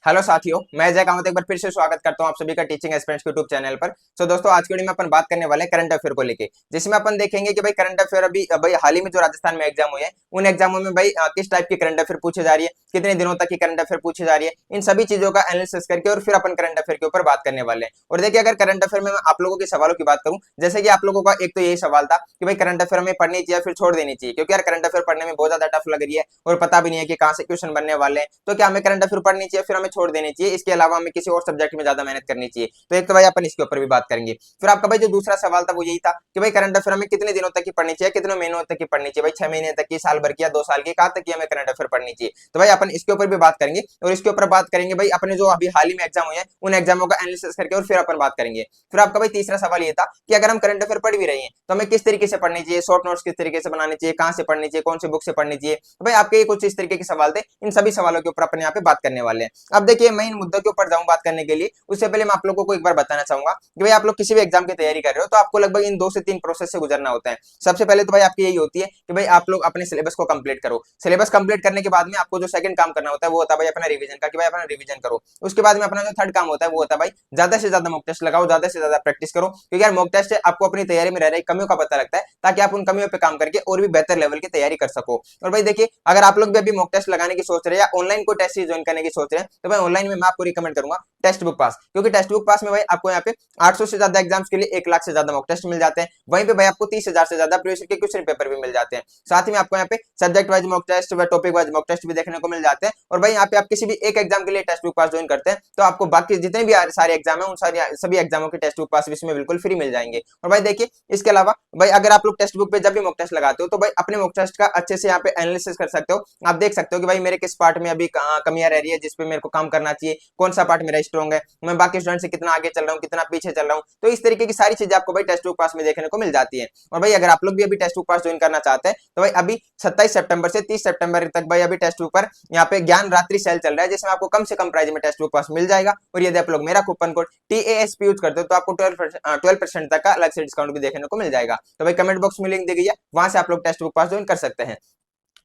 Hello साथियों, मैं जय कामत एक बार फिर से स्वागत करता हूं आप सभी का टीचिंग एस्पिरेंट्स के यूट्यूब चैनल पर। सो दोस्तों, आज की वीडियो में अपन बात करने वाले हैं करंट अफेयर को लेके, जिसमें अपन देखेंगे कि भाई करंट अफेयर अभी भाई हाल ही में जो राजस्थान में एग्जाम हुए हैं उन एग्जामों में भाई किस टाइप की करंट अफेयर पूछी जा रही है, कितने दिनों तक की करंट अफेयर पूछी जा रही है, इन सभी चीजों का एनालिसिस करके और फिर अपन करंट अफेयर के ऊपर बात करने वाले हैं। और देखिए, अगर करंट अफेयर में मैं आप लोगों के सवालों की बात करूं, जैसे कि आप लोगों का एक तो यही सवाल था कि भाई करंट अफेयर में पढ़नी चाहिए फिर छोड़ देनी चाहिए, क्योंकि यार करंट अफेयर पढ़ने में बहुत ज्यादा टफ लग रही है और पता भी नहीं है कि कहाँ से क्वेश्चन बनने वाले हैं, तो क्या हमें करंट अफेयर पढ़नी चाहिए फिर हमें छोड़ देनी चाहिए, इसके अलावा हमें किसी और सब्जेक्ट में ज्यादा मेहनत करनी चाहिए। तो एक तो भाई अपन इसके ऊपर भी बात करेंगे। फिर आपका भाई जो दूसरा सवाल था वो यही था कि भाई करंट अफेयर हमें कितने दिनों तक की पढ़नी चाहिए, कितने महीनों तक की पढ़नी चाहिए, भाई 6 महीने तक की, साल भर की या 2 साल की, कहाँ तक की हमें करंट अफेयर पढ़नी चाहिए। तो भाई अपन इसके ऊपर भी बात करेंगे और इसके ऊपर बात करेंगे भाई अपने जो अभी हाल ही में एग्जाम हुए हैं उन एग्जामों का एनालिसिस करके और फिर अपन बात करेंगे। फिर आपका भाई तीसरा सवाल ये था कि अगर हम करंट अफेयर पढ़ भी रहे हैं तो हमें किस तरीके से पढ़नी चाहिए, शॉर्ट नोट्स किस तरीके से बनानी चाहिए, कहाँ से पढ़नी चाहिए, कौन सी बुक से पढ़नी चाहिए। तो भाई आपके कुछ इस तरीके के सवाल थे, इन सभी सवालों के ऊपर अपन यहाँ पे बात करने वाले हैं। अब देखिए, मैं इन मुद्दों के ऊपर जाऊँ बात करने के लिए, उससे पहले मैं आप लोगों को एक बार बताना चाहूंगा कि भाई आप लोग किसी भी एग्जाम की तैयारी कर रहे हो तो आपको लगभग इन 2 से 3 प्रोसेस से गुजरना होता है। सबसे पहले तो भाई आपकी यही होती है कि भाई आप लोग अपने सिलेबस को कंप्लीट करो। सिलेबस कंप्लीट करने के बाद में आपको जो सेकंड काम करना होता है वो होता है भाई अपना रिवीजन का, कि भाई अपना रिवीजन करो। उसके बाद में अपना जो थर्ड काम होता है वो होता है भाई ज्यादा से ज्यादा मॉक टेस्ट लगाओ, ज्यादा से ज्यादा प्रैक्टिस करो, क्योंकि यार मॉक टेस्ट से आपको अपनी तैयारी में रह रही कमियों का पता लगता है, ताकि आप उन कमियों पे काम करके और भी बेहतर लेवल की तैयारी कर सको। और भाई देखिए, अगर आप लोग भी अभी मॉक टेस्ट लगाने की सोच रहे हैं या ऑनलाइन कोई टेस्ट ज्वाइन करने की सोच रहे हैं, तो भाई ऑनलाइन में मैं आपको रिकमेंड करूंगा टेक्स्ट बुक पास, क्योंकि टेक्स्ट बुक पास में भाई आपको यहाँ पे 800 से ज्यादा एग्जाम्स के लिए 1 लाख से ज्यादा मॉक टेस्ट मिल जाते हैं। वहीं पे भाई आपको 30,000 से ज्यादा प्रीवियस के क्वेश्चन पेपर भी मिल जाते हैं। साथ ही में आपको यहाँ पे सब्जेक्ट वाइज मॉक टेस्ट व टॉपिक वाइज मॉक टेस्ट भी देखने को मिल जाते हैं। और भाई यहाँ पे आप किसी भी एक एग्जाम के लिए टेक्स्ट बुक पास ज्वाइन करते हैं तो आपको बाकी जितने भी सारे एग्जाम है उन सारे सभी एग्जामों के टेक्स्ट बुक पास भी इसमें बिल्कुल फ्री मिल जाएंगे। और भाई देखिए, इसके अलावा भाई अगर आप लोग टेक्स्ट बुक पे जब भी मॉक टेस्ट लगाते हो तो भाई अपने मॉक टेस्ट का अच्छे से यहाँ पे एनालिसिस कर सकते हो। आप देख सकते हो कि भाई मेरे किस पार्ट में अभी कमियां रह रही है जिसपे मेरे को काम करना चाहिए, कौन सा पार्ट मेरा स्ट्रॉन्ग है, मैं बाकी स्टूडेंट से कितना आगे चल रहा हूँ, कितना पीछे चल रहा हूँ। तो इस तरीके की सारी चीजें आपको भाई टेक्स्ट बुक पास में देखने को मिल जाती है। और भाई अगर आप लोग भी अभी टेक्स्ट बुक पास ज्वाइन करना चाहते हैं तो भाई अभी 27 सितंबर से 30 सितंबर तक भाई अभी टेक्स्ट बुक पर यहाँ पे ज्ञान रात्रि सेल चल रहा है, जिसमें आपको कम से कम प्राइस में टेक्स्ट बुक पास मिल जाएगा। और यदि आप लोग मेरा कूपन कोड TASP यूज करते हो तो आपको 12% तक का अलग से डिस्काउंट भी देखने को मिल जाएगा। तो भाई कमेंट बॉक्स में लिंक दी गई है, वहां से आप लोग टेक्स्ट बुक पास ज्वाइन कर सकते हैं।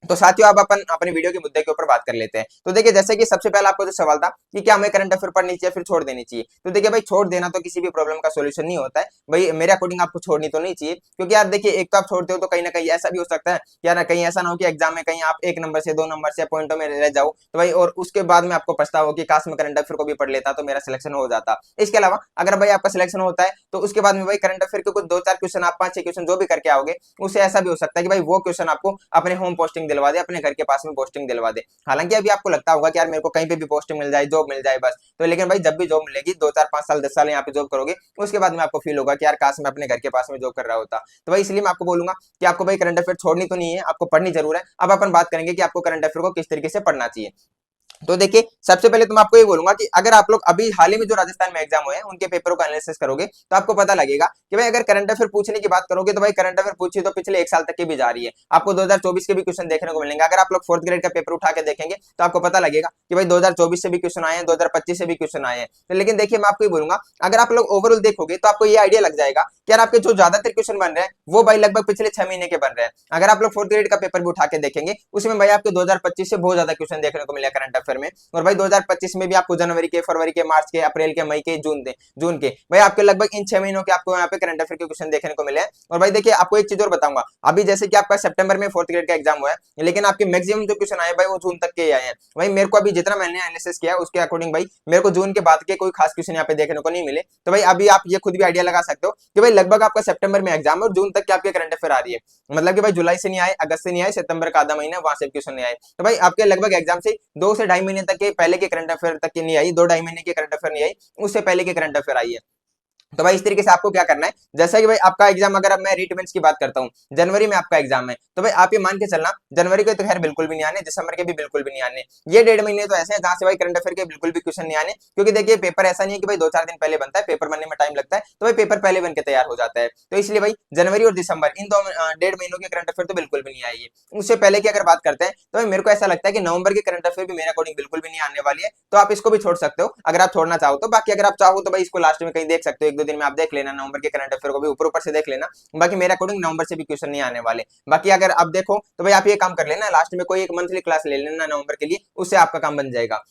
तो साथियों, अब अपन अपने वीडियो के मुद्दे के ऊपर बात कर लेते हैं। तो देखिए, जैसे कि सबसे पहला आपको जो सवाल था कि क्या हमें करंट अफेयर पढ़नी चाहिए फिर छोड़ देनी चाहिए, तो देखिए भाई, छोड़ देना तो किसी भी प्रॉब्लम का सॉल्यूशन नहीं होता है। भाई मेरे अकॉर्डिंग आपको छोड़नी तो नहीं चाहिए, क्योंकि यार देखिए, एक तो आप छोड़ते हो तो कहीं ना कहीं ऐसा भी हो सकता है कि यार कहीं ऐसा ना हो कि एग्जाम में कहीं आप 1 नंबर से 2 नंबर से पॉइंटों में रह जाओ, तो भाई और उसके बाद में आपको पछतावा हो कि काश मैं करंट अफेयर को भी पढ़ लेता तो मेरा सिलेक्शन हो जाता। इसके अलावा अगर भाई आपका सिलेक्शन होता है तो उसके बाद में भाई करंट अफेयर के कुछ 2-4 क्वेश्चन, आप 5-6 क्वेश्चन जो भी करके आओगे, उससे ऐसा भी हो सकता है कि भाई वो क्वेश्चन आपको अपने होम पोस्टिंग दिलवा दे, अपने घर के पास में पोस्टिंग दिलवा दे। हालांकि अभी आपको लगता होगा कि यार मेरे को कहीं पे भी पोस्टिंग मिल जाए, जॉब मिल जाए बस, तो लेकिन भाई जब भी जॉब मिलेगी 2-4-5 साल 10 साल यहाँ पे जॉब करोगे, उसके बाद में आपको फील होगा कि यार काश मैं अपने घर के पास में जॉब कर रहा होता। तो भाई इसलिए मैं आपको बोलूंगा कि आपको भाई करंट अफेयर छोड़नी तो नहीं है, आपको पढ़नी जरूर है। अब अपन बात करेंगे कि आपको करंट अफेयर को किस तरीके से पढ़ना चाहिए। तो देखिए, सबसे पहले तो मैं आपको ये बोलूंगा कि अगर आप लोग अभी हाल ही में जो राजस्थान में एग्जाम हुए हैं उनके पेपरों का एनालिसिस करोगे तो आपको पता लगेगा कि भाई अगर करंट अफेयर पूछने की बात करोगे तो भाई करंट अफेयर पूछी तो पिछले 1 साल तक की भी जा रही है, आपको 2024 के भी क्वेश्चन देखने को मिलेंगे। अगर आप लोग फोर्थ ग्रेड का पेपर उठा के देखेंगे तो आपको पता लगेगा कि भाई 2024 से भी क्वेश्चन आए हैं, 2025 से भी क्वेश्चन आए हैं। तो लेकिन देखिए, मैं आपको ये बोलूंगा, अगर आप लोग ओवरऑल देखोगे तो आपको ये आइडिया लग जाएगा कि यार आपके जो ज्यादातर क्वेश्चन बन रहे हैं वो भाई लगभग पिछले 6 महीने के बन रहे हैं। अगर आप लोग फोर्थ ग्रेड का पेपर भी उठा के देखेंगे उसमें भाई आपके 2025 से बहुत ज्यादा क्वेश्चन देखने को मिले करंट अफेयर में। और भाई 2025 में भी आपको जनवरी के, फरवरी के, मार्च के, अप्रैल के, मई के, जून के भाई आपके लगभग इन 6 महीनों के आपको यहाँ पे करंट अफेयर के क्वेश्चन देखने को मिले हैं। और भाई देखिए, आपको एक चीज और बताऊंगा, अभी जैसे कि आपका सितंबर में फोर्थ ग्रेड का एग्जाम हुआ है, लेकिन आपके मैक्सिमम जो क्वेश्चन आए भाई वो जून तक के आए हैं। भाई मेरे को अभी जितना मैंने एनालिसिस किया उसके अकॉर्डिंग भाई मेरे को जून के बाद के कोई खास क्वेश्चन यहाँ पे देखने को नहीं मिले। तो भाई अभी आप ये खुद भी आइडिया लगा सकते हो कि भाई लगभग आपका सितंबर में एग्जाम है और जून तक के आपके करंट अफेयर आ रही है, मतलब कि भाई जुलाई से नहीं आए, अगस्त से नहीं आए, सितंबर का आधा महीना वहां से क्वेश्चन नहीं आए। तो भाई आपके लगभग एग्जाम से 2 से ढाई महीने तक के पहले के करंट अफेयर तक की नहीं आई, 2-2.5 महीने की करंट अफेयर नहीं आई, उससे पहले की करंट अफेयर आई है। तो भाई इस तरीके से आपको क्या करना है, जैसा कि भाई आपका एग्जाम, अगर अब मैं रीट मेंस की बात करता हूँ, जनवरी में आपका एग्जाम है, तो भाई आप ये मान के चलना जनवरी के तो खैर बिल्कुल भी नहीं आने, दिसंबर के भी बिल्कुल भी नहीं आने। ये 1.5 महीने तो ऐसे हैं जहां से भाई करंट अफेयर के बिल्कुल भी क्वेश्चन नहीं आने, क्योंकि देखिए पेपर ऐसा नहीं है कि भाई 2-4 दिन पहले बनता है, पेपर बनने में टाइम लगता है, तो भाई पेपर पहले बन के तैयार हो जाता है। तो इसलिए भाई जनवरी और दिसंबर इन 1.5 महीनों के करंट अफेयर तो बिल्कुल भी नहीं आएगी। उससे पहले की अगर बात करते हैं तो भाई मेरे को ऐसा लगता है कि नवंबर के करंट अफेयर भी मेरे अकॉर्डिंग बिल्कुल भी नहीं आने वाली है, तो आप इसको भी छोड़ सकते हो अगर आप छोड़ना चाहो तो। बाकी अगर आप चाहो तो भाई इसको लास्ट में कहीं देख सकते हो, 1-2 दिन में आप देख लेना, नवंबर के करंट अफेयर को भी ऊपर ऊपर से देख लेना। बाकी मेरे अकॉर्डिंग नवंबर से भी क्वेश्चन नहीं आने वाले। बाकी अगर आप देखो तो भाई आप ये काम कर लेना, लास्ट में कोई एक मंथली क्लास ले लेना नवंबर के लिए, उससे आपका काम बन जाएगा।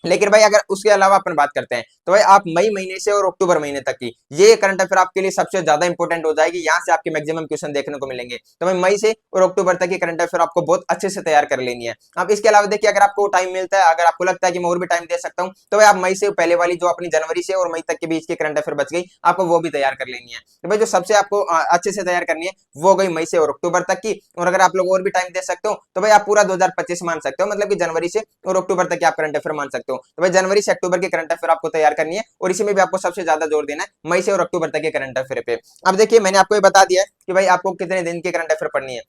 लेकिन भाई अगर उसके अलावा अपन बात करते हैं तो भाई आप मई महीने से और अक्टूबर महीने तक की ये करंट अफेयर आपके लिए सबसे ज्यादा इंपॉर्टेंट हो जाएगी। यहाँ से आपके मैक्सिमम क्वेश्चन देखने को मिलेंगे। तो भाई मई से और अक्टूबर तक की करंट अफेयर आपको बहुत अच्छे से तैयार कर लेनी है। अब इसके अलावा देखिए अगर आपको टाइम मिलता है, अगर आपको लगता है कि मैं और भी टाइम दे सकता हूँ, तो भाई आप मई से पहले वाली जो अपनी जनवरी से और मई तक के बीच की करंट अफेयर बच गई, आपको वो भी तैयार कर लेनी है। तो भाई जो सबसे आपको अच्छे से तैयार करनी है वो गई मई से और अक्टूबर तक की। और अगर आप लोग और भी टाइम दे सकते हो तो भाई आप पूरा 2025 मान सकते हो, मतलब कि जनवरी से और अक्टूबर तक की आप करंट अफेयर मान सकते हो। तो भाई जनवरी से अक्टूबर की करंट अफेयर आपको तैयार करनी है और इसी में भी आपको सबसे ज्यादा जोर देना है मई से और अक्टूबर तक के करंट अफेयर पे। अब देखिए मैंने आपको ये बता दिया है कि भाई आपको कितने दिन की करंट अफेयर पढ़नी है।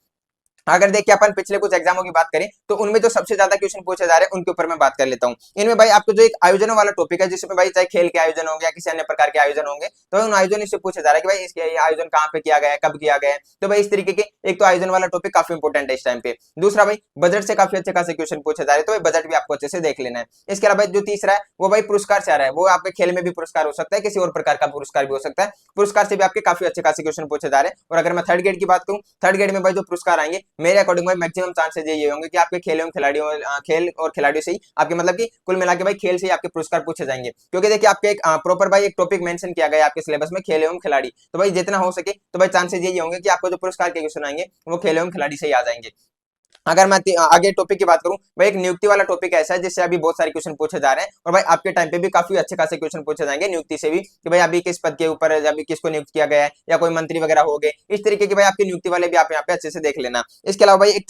अगर देखिए अपन पिछले कुछ एग्जामों की बात करें तो उनमें जो सबसे ज्यादा क्वेश्चन पूछे जा रहे हैं उनके ऊपर मैं बात कर लेता हूं। इनमें भाई आपको जो एक आयोजनों वाला टॉपिक है, जिसमें भाई चाहे खेल के आयोजन होंगे या किसी अन्य प्रकार के आयोजन होंगे, तो उन आयोजन से पूछा जा रहा है कि भाई इसके ये आयोजन कहाँ पे किया गया है, कब किया गया है। तो भाई इस तरीके के एक तो आयोजन वाला टॉपिक काफी इंपॉर्टेंट है इस टाइम पे। दूसरा भाई बजट से काफी अच्छे खासे क्वेश्चन पूछे जा रहे हैं, तो भाई बजट भी आपको अच्छे से देख लेना है। इसके अलावा जो तीसरा है वो भाई पुरस्कार से आ रहा है, वो आपके खेल में भी पुरस्कार हो सकता है, किसी और प्रकार का पुरस्कार भी हो सकता है। पुरस्कार से भी आपके काफी अच्छे खासे क्वेश्चन पूछे जा रहे हैं। और अगर मैं थर्ड ग्रेड की बात करूं, थर्ड ग्रेड में भाई जो पुरस्कार आएंगे मेरे अकॉर्डिंग भाई मैक्सिमम चांसेस ये होंगे कि आपके खेल एवं खिलाड़ियों खेल और खिलाड़ियों से ही आपके मतलब कि कुल मिला के भाई खेल से ही आपके पुरस्कार पूछे जाएंगे। क्योंकि देखिए आपके एक प्रॉपर भाई एक टॉपिक मेंशन किया गया है आपके सिलेबस में, खेल एवं खिलाड़ी। तो भाई जितना हो सके तो भाई चांसेस यही होंगे कि आपको जो पुरस्कार के क्वेश्चन आएंगे वो खेल एवं खिलाड़ी से ही आ जाएंगे। अगर मैं आगे टॉपिक की बात करूं, भाई एक नियुक्ति वाला टॉपिक ऐसा है जिससे अभी बहुत सारे क्वेश्चन पूछे जा रहे हैं और भाई आपके टाइम पे भी काफी अच्छे खासे क्वेश्चन पूछे जाएंगे नियुक्ति से भी, कि भाई अभी किस पद के ऊपर अभी किसको नियुक्त किया गया है या कोई मंत्री वगैरह हो गए, इस तरीके की भाई आपकी नियुक्ति वाले भी आप यहाँ पे अच्छे से देख लेना। इसके अलावा भाई एक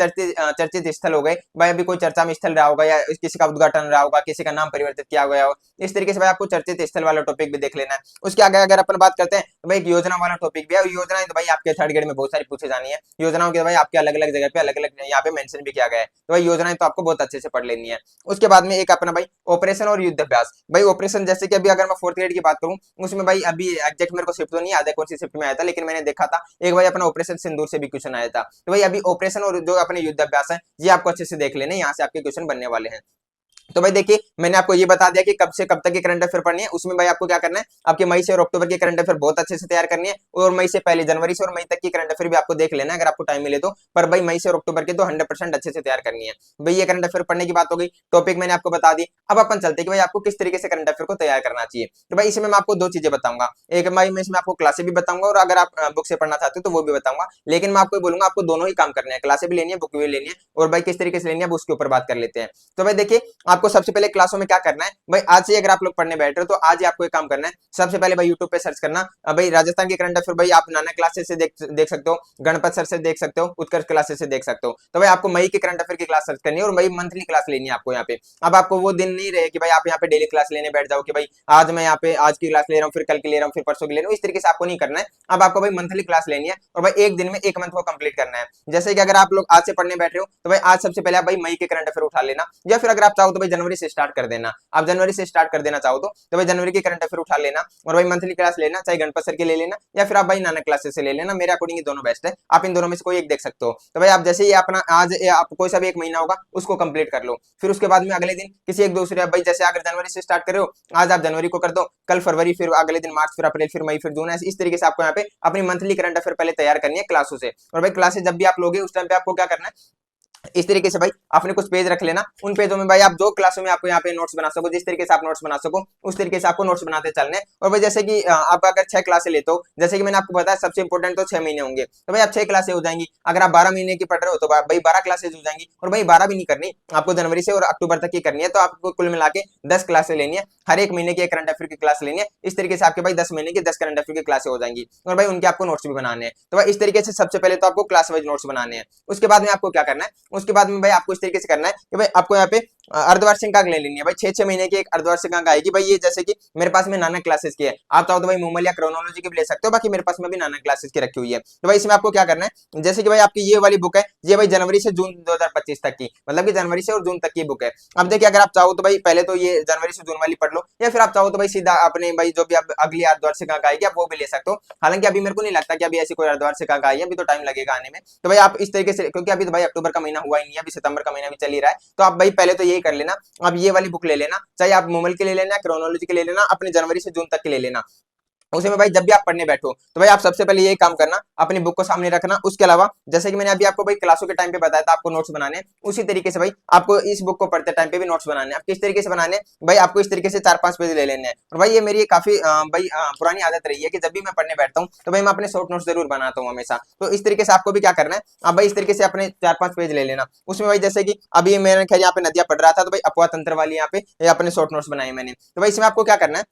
चर्चित स्थल हो गए, भाई अभी कोई चर्चा में स्थल रहा होगा या किसी का उद्घाटन रहा होगा, किसी का नाम परिवर्तित किया गया हो, इस तरीके से भाई आपको चर्चित स्थल वाला टॉपिक भी देख लेना है। उसके आगे अगर अपन बात करते हैं तो भाई एक योजना वाला टॉपिक भी है, और योजनाएं तो भाई आपके थर्ड ग्रेड में बहुत सारी पूछे जानी है। योजनाओं के भाई आपके अलग अलग जगह पे अलग अलग यहाँ पे मेंशन भी किया गया है, तो भाई योजनाएं तो आपको बहुत अच्छे से पढ़ लेनी है। उसके बाद में एक अपना भाई ऑपरेशन और युद्ध अभ्यास। भाई ऑपरेशन जैसे कि अभी अगर मैं फोर्थ ग्रेड की बात करूं, उसमें भाई अभी एग्जैक्ट मेरे को शिफ्ट तो नहीं याद है कौन सी शिफ्ट में आया था, लेकिन मैंने देखा था एक भाई अपना ऑपरेशन सिंदूर से भी क्वेश्चन आया था। तो भाई अभी ऑपरेशन और जो अपने युद्ध अभ्यास है ये आपको अच्छे से देख लेने, यहाँ से आपके क्वेश्चन बनने वाले हैं। तो भाई देखिए मैंने आपको ये बता दिया कि कब से कब तक की करंट अफेयर पढ़नी है। उसमें भाई आपको क्या करना है, आपके मई से और अक्टूबर की करंट अफेयर बहुत अच्छे से तैयार करनी है, और मई से पहले जनवरी से और मई तक की करंट अफेयर भी आपको देख लेना है अगर आपको टाइम मिले तो। पर भाई मई से और अक्टूबर की तो 100% अच्छे से तैयार करनी है। भाई ये करंट अफेयर पढ़ने की बात हो गई, टॉपिक मैंने आपको बता दी। अब अपन चलते कि भाई आपको किस तरीके से करंट अफेयर को तैयार करना चाहिए। तो भाई इसमें मैं आपको दो चीजें बताऊंगा, एक भाई मैं इसमें आपको क्लासे भी बताऊंगा और अगर आप बुक से पढ़ना चाहते हो तो वो भी बताऊंगा। लेकिन मैं आपको बोलूंगा आपको दोनों ही काम करने हैं, क्लासे भी लेनी है, बुक भी लेनी है, और भाई किस तरीके से लेनी है उसके ऊपर बात कर लेते हैं। तो भाई देखिए आपको सबसे पहले क्लासों में क्या करना है, भाई आज से अगर आप लोग पढ़ने बैठ रहे हो तो आज ही आपको एक काम करना है। सबसे पहले भाई यूट्यूब पे सर्च करना, भाई राजस्थान के करंट अफेयर भाई आप नाना क्लासेस से देख सकते हो, गणपत सर से देख सकते हो, उत्कर्ष क्लासेस से देख सकते हो। तो भाई आपको मई के करंट अफेयर की क्लास सर्च करनी है और मई मंथली क्लास लेनी है आपको यहाँ पे। अब आपको वो दिन नहीं रहे कि भाई आप यहाँ पे डेली क्लास लेने बैठ जाओ कि भाई आज मैं यहाँ पे आज की क्लास ले रहा हूँ, फिर कल की ले रहा हूँ, फिर परसों की ले रहा हूँ, इस तरीके से आपको नहीं करना है। अब आपको भाई मंथली क्लास लेनी है और भाई एक दिन में एक मंथ को कंप्लीट करना है। जैसे कि अगर आप लोग आज से पढ़ने बैठ रहे हो तो भाई आज सबसे पहले आप भाई मई के करंट अफेयर उठा लेना, या फिर अगर आप चाहो तो भाई जनवरी से स्टार्ट कर देना। आप जनवरी से स्टार्ट कर देना चाहो तो भाई जनवरी की करंट अफेयर उठा लेना और भाई मंथली क्लास लेना, चाहे गणपत सर की ले लेना या फिर आप भाई नानक क्लासेस से ले लेना। मेरे अकॉर्डिंग ये दोनों बेस्ट है, आप इन दोनों में से कोई एक देख सकते हो। तो भाई आप जैसे ही अपना आज आप कोई सा भी एक महीना होगा उसको कंप्लीट कर लो, फिर उसके बाद में अगले दिन किसी एक दूसरे भाई जैसे अगर जनवरी से स्टार्ट कर रहे हो, आज आप जनवरी को कर दो, कल फरवरी, फिर अगले दिन मार्च, फिर अप्रैल, फिर मई, फिर जून, इस तरीके से आपको यहाँ पे अपनी मंथली करंट अफेयर पहले तैयार करनी है क्लासों से। और भाई क्लासेस जब भी आप लोगे उस टाइम पे आपको क्या करना है, इस तरीके से भाई आपने कुछ पेज रख लेना, उन पेजों में भाई आप जो क्लासों में आपको यहाँ पे नोट्स बना सको, जिस तरीके से आप नोट्स बना सको उस तरीके से आपको नोट्स बनाते चलने। और भाई जैसे कि आप अगर 6 क्लासे लेते हो, जैसे कि मैंने आपको बताया सबसे इंपॉर्टेंट तो 6 महीने होंगे, तो भाई आप 6 क्लासे हो जाएंगी। अगर आप 12 महीने की पढ़ रहे हो तो भाई 12 क्लासेज हो जाएंगी, और भाई 12 भी नहीं करनी, आपको जनवरी से और अक्टूबर तक की करनी है। तो आपको कुल मिला के 10 क्लासे लेनी है, हर एक महीने की एक करंट अफेयर की क्लास लेनी है। इस तरीके से आपके भाई 10 महीने की 10 करंट अफेयर की क्लासे हो जाएंगी, और भाई उनके आपको नोट्स भी बनाने हैं। तो भाई इस तरीके से सबसे पहले तो आपको क्लास वाइज नोट्स बनाने हैं। उसके बाद में आपको क्या करना है, उसके बाद में भाई आपको इस तरीके से करना है कि भाई आपको यहाँ पे अर्धवार्षिक अंक ले लेनी है। भाई 6-6 महीने की एक अर्धवार्षिक अंक आएगी। भाई ये जैसे कि मेरे पास में नाना क्लासेस की है, आप चाहो तो भाई मूमल या क्रोनोलॉजी की भी ले सकते हो, बाकी मेरे पास में भी नाना क्लासेस की रखी हुई है। तो भाई इसमें आपको क्या करना है, जैसे कि भाई आपकी ये वाली बुक है, ये भाई जनवरी से जून 2025 तक की, मतलब कि जनवरी से और जून तक की बुक है। अब देखिए अगर आप चाहो तो भाई पहले तो ये जनवरी से जून वाली पढ़ लो, या फिर आप चाहो तो भाई सीधा अपने भाई जो भी आप अगली अर्धवार्षिक अंक आएगी आप वो भी ले सकते हो। हालांकि अभी मेरे को नहीं लगता कि अभी ऐसी कोई अर्धवार्षिक अंक आई है, अभी तो टाइम लगेगा आने में। तो भाई आप इस तरीके से, क्योंकि अभी तो भाई अक्टूबर का महीना हुआ ही नहीं है, अभी सितंबर का महीना भी चल ही रहा है, तो आप भाई पहले तो यही कर लेना। अब ये वाली बुक ले लेना, चाहे आप मूमल के ले लेना, क्रोनोलॉजी के ले लेना, अपने जनवरी से जून तक के ले लेना। उसे में भाई जब भी आप पढ़ने बैठो तो भाई आप सबसे पहले यही काम करना, अपनी बुक को सामने रखना। उसके अलावा जैसे कि मैंने अभी आपको भाई क्लासों के टाइम पे बताया था आपको नोट्स बनाने, उसी तरीके से भाई आपको इस बुक को पढ़ते टाइम पे भी नोट्स बनाने। आप किस तरीके से बनाने, भाई आपको इस तरीके से 4-5 पेज ले लेने हैं। और भाई ये मेरी काफी पुरानी आदत रही है कि जब भी मैं पढ़ने बैठता हूँ तो भाई मैं अपने शॉर्ट नोट्स जरूर बनाता हूँ हमेशा। तो इस तरीके से आपको भी क्या करना है, आप भाई इस तरीके से अपने 4-5 पेज ले लेना। उसमें भाई जैसे कि अभी मैंने खैर यहाँ पे नदियां पढ़ रहा था तो भाई अपवा तंत्र वाली यहाँ पे अपने शॉर्ट नोट्स बनाए मैंने। तो भाई इसमें आपको क्या करना है,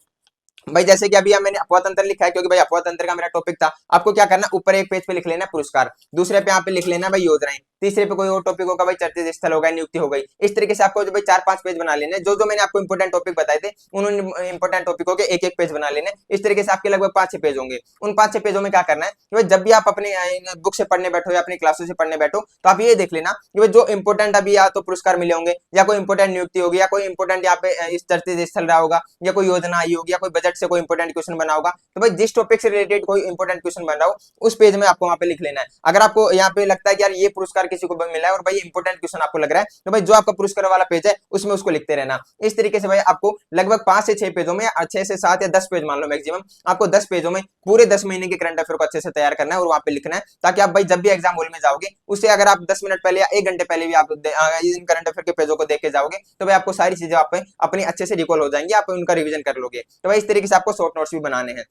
भाई जैसे कि अभी मैंने अपवा तंत्र लिखा है क्योंकि भाई अपवा तंत्र का मेरा टॉपिक था। आपको क्या करना है, ऊपर एक पेज पे लिख लेना पुरस्कार, दूसरे पे यहाँ पे लिख लेना भाई योजनाएं, तीसरे पे कोई और टॉपिक होगा भाई चर्चित स्थल होगा, नियुक्ति हो गई। इस तरीके से आपको जो भाई 4-5 पेज बना लेने, जो जो मैंने आपको इंपोर्टेंट टॉपिक बताए थे उन इंपोर्टेंट टॉपिकों के एक एक पेज बना लेने। इस तरीके से आपके लगभग 5-6 पेज होंगे। उन 5-6 पेजों में क्या करना है कि भाई जब भी आप अपने बुक से पढ़ने बैठो या अपनी क्लासों से पढ़ने बैठो तो आप ये देख लेना कि भाई जो इंपोर्टेंट अभी या तो पुरस्कार मिले होंगे या कोई इंपोर्टेंट नियुक्ति होगी या कोई इंपोर्टेंट यहाँ पे इस चर्चित स्थल रहा होगा या कोई योजना आई होगी या कोई बजट से कोई इंपोर्टेंट क्वेश्चन बना होगा, तो भाई जिस टॉपिक से रिलेटेड कोई इंपोर्टेंट क्वेश्चन बन रहा हो उस पेज में आपको वहां पे लिख लेना है। अगर आपको यहाँ पे लगता है कि यार ये पुरस्कार किसी को मिला है और भाई इंपोर्टेंट क्वेश्चन आपको लग रहा है तो भाई जो आपका पुरस्कार वाला पेज है उसमें उसको लिखते रहना। इस तरीके से भाई आपको लगभग 5 से 6 पेजों में 6 से 7 या 10 पेज मान लो मैक्सिमम, आपको 10 पेजों में पूरे 10 महीने के करंट अफेयर को अच्छे से तैयार करना है और वहां पे लिखना है, ताकि आप भाई जब भी एग्जाम हॉल में जाओगे उससे अगर आप 10 मिनट पहले या 1 घंटे पहले भी आप इन करंट अफेयर के पेजों को देख के जाओगे तो भाई आपको सारी चीजें आप अपनी अच्छे से रिकॉल हो जाएंगी, आप उनका रिवीजन कर लोगे। तो भाई इस तरीके से आपको शॉर्ट नोट्स भी बनाने हैं।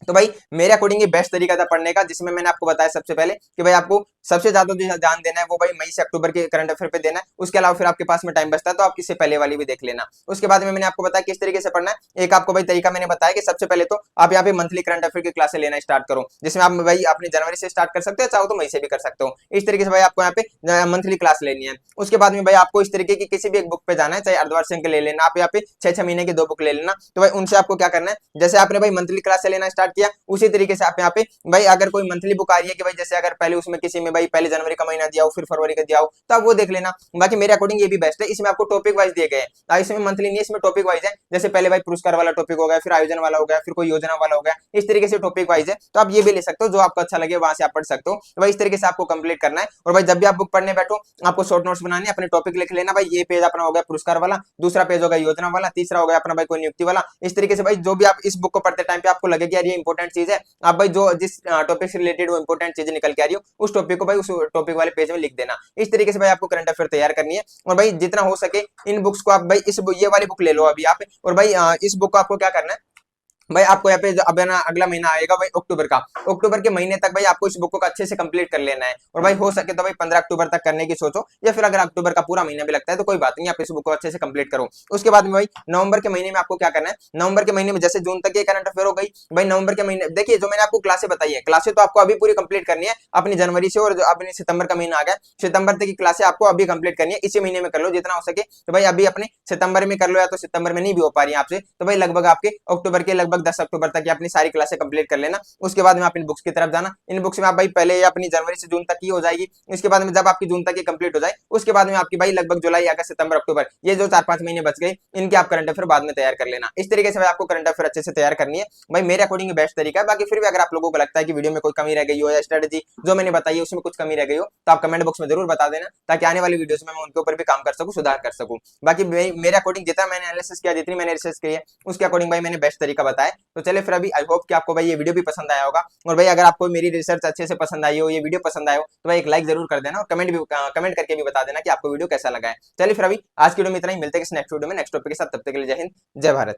तो भाई मेरे अकॉर्डिंग ये बेस्ट तरीका था पढ़ने का, जिसमें मैंने आपको बताया सबसे पहले कि भाई आपको सबसे ज्यादा जो ध्यान देना है वो भाई मई से अक्टूबर के करंट अफेयर पे देना है। उसके अलावा फिर आपके पास में टाइम बचता है तो आप इससे पहले वाली भी देख लेना। उसके बाद में मैंने आपको बताया किस तरीके से पढ़ना है। एक आपको भाई तरीका मैंने बताया कि सबसे पहले तो आप यहाँ पे मंथली करंट अफेयर की क्लासे लेना स्टार्ट करो, जिसमें आप भाई अपने जनवरी से स्टार्ट कर सकते हो, चाहो तो मई से भी कर सकते हो। इस तरीके से भाई आपको यहाँ पे मंथली क्लास लेनी है। उसके बाद में भाई आपको इस तरीके की किसी भी एक बुक पे जाना है, चाहे अर्धवार सिंह के ले लेना, आप यहाँ पे 6-6 महीने की 2 बुक ले लेना। तो भाई उनसे आपको क्या करना है, जैसे आपने भाई मंथली क्लास से लेना स्टार्ट किया उसी तरीके से आप यहाँ पे भाई अगर कोई मंथली बुक आ रही है कि भाई जैसे अगर पहले उसमें किसी में भाई पहले जनवरी का महीना दिया हो फिर फरवरी का दिया हो तो आप वो देख लेना। बाकी मेरे अकॉर्डिंग ये भी बेस्ट है, इसमें आपको टॉपिक वाइज दिए गए हैं, इसमें मंथली नहीं, इसमें टॉपिक वाइज है। जैसे पहले भाई पुरस्कार वाला टॉपिक हो गया, फिर आयोजन वाला हो गया, फिर कोई योजना वाला हो गया, इस तरीके से टॉपिक वाइज है। तो आप ये भी ले सकते हो, जो आपको अच्छा लगे वहां से आप पढ़ सकते हो। तो भाई इस तरीके से आपको कंप्लीट करना है। और भाई जब भी आप बुक पढ़ने बैठो आपको शॉर्ट नोट्स बनाने, अपने टॉपिक लिख लेना। भाई ये पेज अपना हो गया पुरस्कार वाला, दूसरा पेज हो गया योजना वाला, तीसरा हो गया अपना भाई कोई नियुक्ति वाला। इस तरीके से भाई जो भी आप इस बुक को पढ़ते टाइम पे आपको लगे कि यार ये इंपॉर्टेंट चीज है, आप भाई जो जिस टॉपिक से रिलेटेड वो इंपॉर्टेंट चीजें निकल के आ रही हो उस टॉपिक को भाई उस टॉपिक वाले पेज में लिख देना। इस तरीके से भाई आपको करंट अफेयर तैयार करनी है। और भाई जितना हो सके इन बुक्स को आप भाई इस ये वाली बुक ले लो अभी आप, और भाई इस बुक को आपको क्या करना है, भाई आपको यहाँ पे अब ना अगला महीना आएगा भाई अक्टूबर का, अक्टूबर के महीने तक भाई आपको इस बुक को अच्छे से कंप्लीट कर लेना है। और भाई हो सके तो भाई 15 अक्टूबर तक करने की सोचो, या फिर अगर अक्टूबर का पूरा महीना भी लगता है तो कोई बात नहीं, आप इस बुक को अच्छे से कंप्लीट करो। उसके बाद में भाई नवंबर के महीने में आपको क्या करना है, नवंबर के महीने में जैसे जून तक ये करंट अफेयर हो गई, भाई नवंबर के महीने देखिए जो मैंने आपको क्लासे बताई है, क्लासे तो आपको अभी पूरी कंप्लीट करनी है अपनी जनवरी से, और जो अपने सितंबर का महीना आ गया सितंबर तक की क्लासे आपको अभी कंप्लीट करनी है, इसी महीने में कर लो जितना हो सके। तो भाई अभी अपने सितंबर में कर लो, या तो सितंबर में नहीं भी हो पा रही है आपसे तो भाई लगभग आपके अक्टूबर के लगभग 10 अक्टूबर तक अपनी सारी क्लासें कंप्लीट कर लेना। उसके बाद में आप इन बुक्स की तरफ जाना। इन बुक्स में आप भाई पहले अपनी जनवरी से जून तक की हो जाएगी, इसके बाद में जब आपकी जून तक की कंप्लीट हो जाए उसके बाद में आपकी भाई लगभग जुलाई अगस्त सितंबर अक्टूबर ये जो 4-5 महीने बच गए इनके आप करंट अफेयर बाद में तैयार कर लेना। इस तरीके से भाई आपको करंट अफेयर अच्छे से तैयार करनी है। भाई मेरे अकॉर्डिंग बेस्ट तरीका है। बाकी फिर भी अगर आप लोगों को लगता है कि वीडियो में कोई कमी रह गई हो या स्ट्रेटेजी जो मैंने बताई है उसमें कुछ कमी रह गई हो तो आप कमेंट बॉक्स में जरूर बता देना, ताकि आने वाली वीडियोस में मैं उनके ऊपर भी काम कर सकूं, सुधार कर सकूं। बाकी मेरे अकॉर्डिंग जितना मैंने एनालिसिस किया, जितनी मैंने रिसर्च की है उसके अकॉर्डिंग भाई मैंने बेस्ट तरीका बताया। तो चले फिर अभी आई होप कि आपको भाई ये वीडियो भी पसंद आया होगा। और भाई अगर आपको मेरी रिसर्च अच्छे से पसंद आई हो, ये वीडियो पसंद आया हो तो भाई एक लाइक जरूर कर देना, और कमेंट करके भी बता देना कि आपको वीडियो कैसा लगा है। चलिए फिर अभी आज की वीडियो में इतना ही, मिलते हैं नेक्स्ट वीडियो में नेक्स्ट टॉपिक के साथ, तब तक के लिए जय हिंद जय भारत।